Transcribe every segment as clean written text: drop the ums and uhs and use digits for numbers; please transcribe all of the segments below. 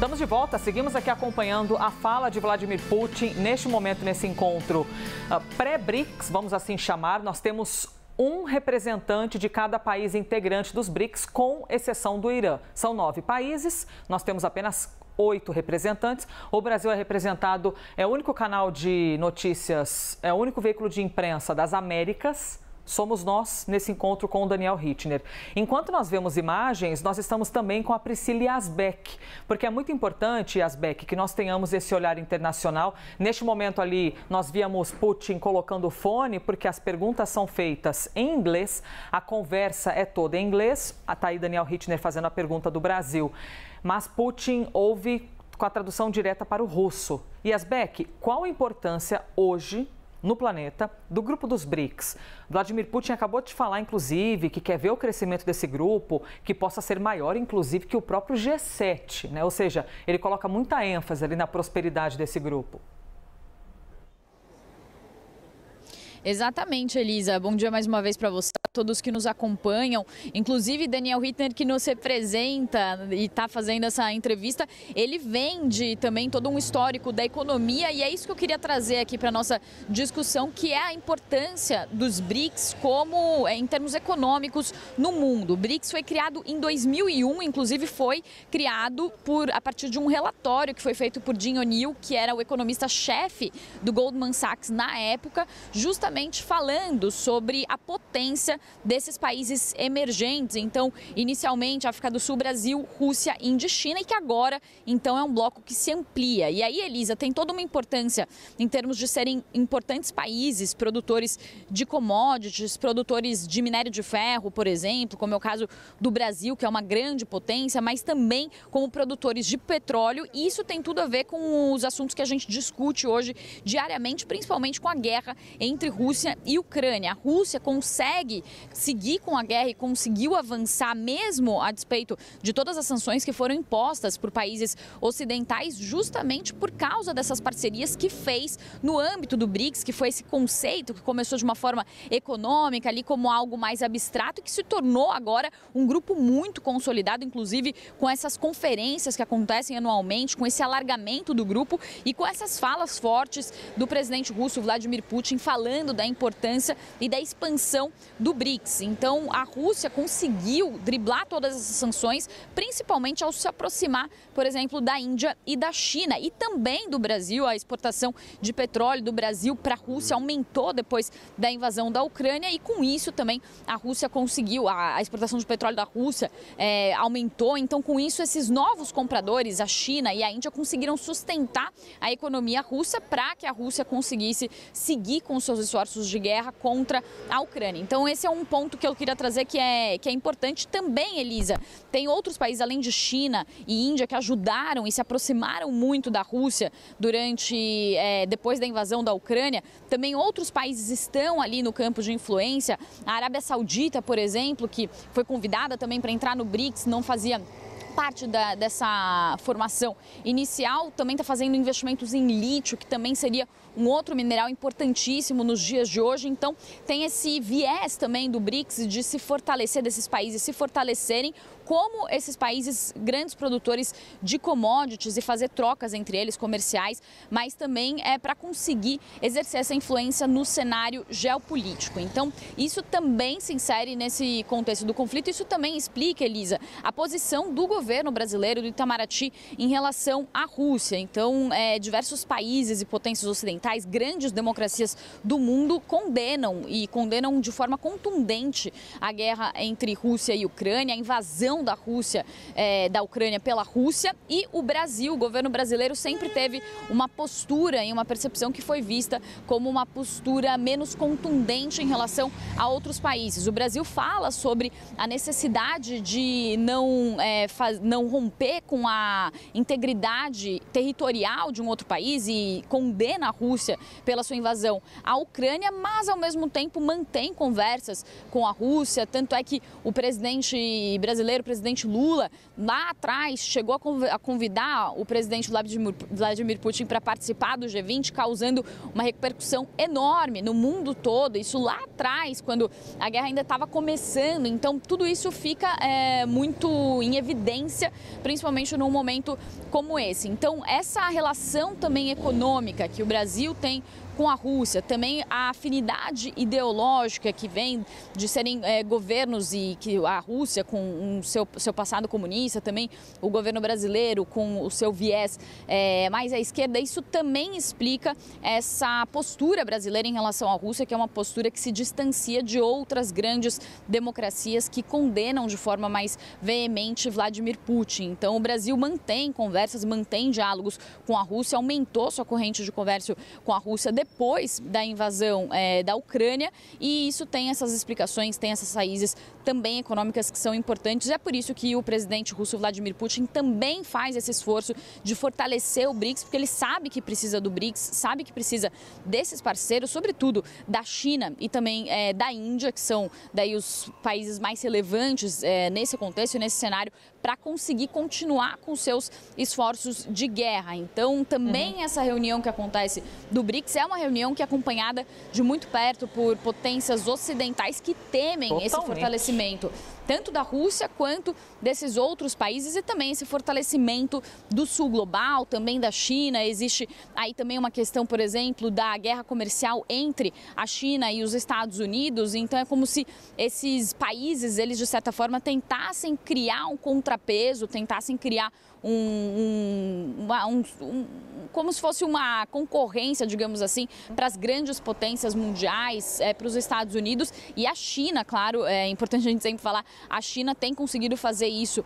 Estamos de volta, seguimos aqui acompanhando a fala de Vladimir Putin. Neste momento, nesse encontro pré-BRICS, vamos assim chamar, nós temos um representante de cada país integrante dos BRICS, com exceção do Irã. São 9 países, nós temos apenas 8 representantes. O Brasil é representado, é o único canal de notícias, é o único veículo de imprensa das Américas. Somos nós nesse encontro com o Daniel Rittner. Enquanto nós vemos imagens, nós estamos também com a Priscila Yazbek, porque é muito importante, Yazbek, que nós tenhamos esse olhar internacional. Neste momento ali, nós víamos Putin colocando o fone, porque as perguntas são feitas em inglês, a conversa é toda em inglês. Está aí Daniel Rittner fazendo a pergunta do Brasil. Mas Putin ouve com a tradução direta para o russo. Yazbek, qual a importância hoje no planeta do grupo dos BRICS? Vladimir Putin acabou de falar, inclusive, que quer ver o crescimento desse grupo, que possa ser maior, inclusive, que o próprio G7, né? Ou seja, ele coloca muita ênfase ali na prosperidade desse grupo. Exatamente, Elisa. Bom dia mais uma vez para você, a todos que nos acompanham, inclusive Daniel Rittner, que nos representa e está fazendo essa entrevista. Ele vende também todo um histórico da economia e é isso que eu queria trazer aqui para a nossa discussão, que é a importância dos BRICS como em termos econômicos no mundo. O BRICS foi criado em 2001, inclusive foi criado a partir de um relatório que foi feito por Jim O'Neill, que era o economista-chefe do Goldman Sachs na época, justamente falando sobre a potência desses países emergentes. Então, inicialmente, África do Sul, Brasil, Rússia, Índia e China, e que agora, então, é um bloco que se amplia. E aí, Elisa, tem toda uma importância em termos de serem importantes países, produtores de commodities, produtores de minério de ferro, por exemplo, como é o caso do Brasil, que é uma grande potência, mas também como produtores de petróleo. E isso tem tudo a ver com os assuntos que a gente discute hoje diariamente, principalmente com a guerra entre Rússia e Ucrânia. A Rússia consegue seguir com a guerra e conseguiu avançar mesmo a despeito de todas as sanções que foram impostas por países ocidentais, justamente por causa dessas parcerias que fez no âmbito do BRICS, que foi esse conceito que começou de uma forma econômica, ali como algo mais abstrato, e que se tornou agora um grupo muito consolidado, inclusive com essas conferências que acontecem anualmente, com esse alargamento do grupo e com essas falas fortes do presidente russo Vladimir Putin falando da importância e da expansão do BRICS. Então, a Rússia conseguiu driblar todas essas sanções, principalmente ao se aproximar, por exemplo, da Índia e da China e também do Brasil. A exportação de petróleo do Brasil para a Rússia aumentou depois da invasão da Ucrânia e, com isso, também a Rússia conseguiu, a exportação de petróleo da Rússia aumentou. Então, com isso, esses novos compradores, a China e a Índia, conseguiram sustentar a economia russa para que a Rússia conseguisse seguir com seus esforços de guerra contra a Ucrânia. Então, esse é um ponto que eu queria trazer que é importante também, Elisa. Tem outros países, além de China e Índia, que ajudaram e se aproximaram muito da Rússia depois da invasão da Ucrânia. Também outros países estão ali no campo de influência. A Arábia Saudita, por exemplo, que foi convidada também para entrar no BRICS, não fazia parte dessa formação inicial, também está fazendo investimentos em lítio, que também seria um outro mineral importantíssimo nos dias de hoje. Então, tem esse viés também do BRICS de se fortalecer, desses países se fortalecerem como esses países grandes produtores de commodities e fazer trocas entre eles comerciais, mas também para conseguir exercer essa influência no cenário geopolítico. Então, isso também se insere nesse contexto do conflito. Isso também explica, Elisa, a posição do governo brasileiro, do Itamaraty, em relação à Rússia. Então, diversos países e potências ocidentais, grandes democracias do mundo, condenam de forma contundente a guerra entre Rússia e Ucrânia, a invasão da Ucrânia pela Rússia. E o Brasil, o governo brasileiro, sempre teve uma postura e uma percepção que foi vista como uma postura menos contundente em relação a outros países. O Brasil fala sobre a necessidade de não romper com a integridade territorial de um outro país e condena a Rússia pela sua invasão à Ucrânia, mas ao mesmo tempo mantém conversas com a Rússia. Tanto é que o presidente brasileiro brasileiro, o presidente Lula, lá atrás, chegou a convidar o presidente Vladimir Putin para participar do G20, causando uma repercussão enorme no mundo todo. Isso lá atrás, quando a guerra ainda estava começando. Então, tudo isso fica muito em evidência, principalmente num momento como esse. Então, essa relação também econômica que o Brasil tem com a Rússia, também a afinidade ideológica que vem de serem governos e que a Rússia com o seu passado comunista, também o governo brasileiro com o seu viés mais à esquerda, isso também explica essa postura brasileira em relação à Rússia, que é uma postura que se distancia de outras grandes democracias que condenam de forma mais veemente Vladimir Putin. Então o Brasil mantém conversas, mantém diálogos com a Rússia, aumentou sua corrente de comércio com a Rússia depois da invasão da Ucrânia, e isso tem essas explicações, tem essas raízes também econômicas que são importantes. É por isso que o presidente russo Vladimir Putin também faz esse esforço de fortalecer o BRICS, porque ele sabe que precisa do BRICS, sabe que precisa desses parceiros, sobretudo da China e também da Índia, que são daí os países mais relevantes nesse contexto e nesse cenário, para conseguir continuar com seus esforços de guerra. Então, também essa reunião que acontece do BRICS é uma reunião que é acompanhada de muito perto por potências ocidentais que temem esse fortalecimento, tanto da Rússia quanto desses outros países, e também esse fortalecimento do sul global, também da China. Existe aí também uma questão, por exemplo, da guerra comercial entre a China e os Estados Unidos. Então é como se esses países, eles de certa forma tentassem criar um contrapeso, tentassem criar como se fosse uma concorrência, digamos assim, para as grandes potências mundiais, para os Estados Unidos e a China. Claro, é importante a gente sempre falar, a China tem conseguido fazer isso,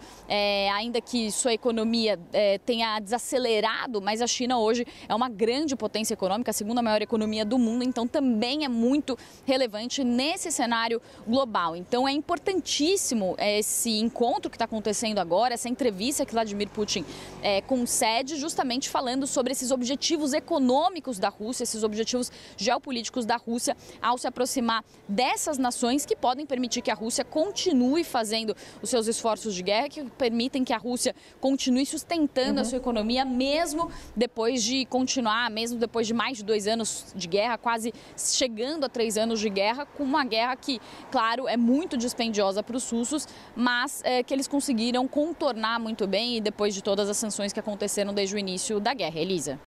ainda que sua economia tenha desacelerado, mas a China hoje é uma grande potência econômica, a segunda maior economia do mundo, então também é muito relevante nesse cenário global. Então é importantíssimo esse encontro que está acontecendo agora, essa entrevista que Vladimir Putin concede, justamente falando sobre esses objetivos econômicos da Rússia, esses objetivos geopolíticos da Rússia ao se aproximar dessas nações que podem permitir que a Rússia continue fazendo os seus esforços de guerra, que permitem que a Rússia continue sustentando a sua economia, mesmo depois de continuar, mesmo depois de mais de 2 anos de guerra, quase chegando a 3 anos de guerra, com uma guerra que, claro, é muito dispendiosa para os russos, mas que eles conseguiram contornar muito bem e depois de todas as sanções que aconteceram desde o início da guerra. Elisa.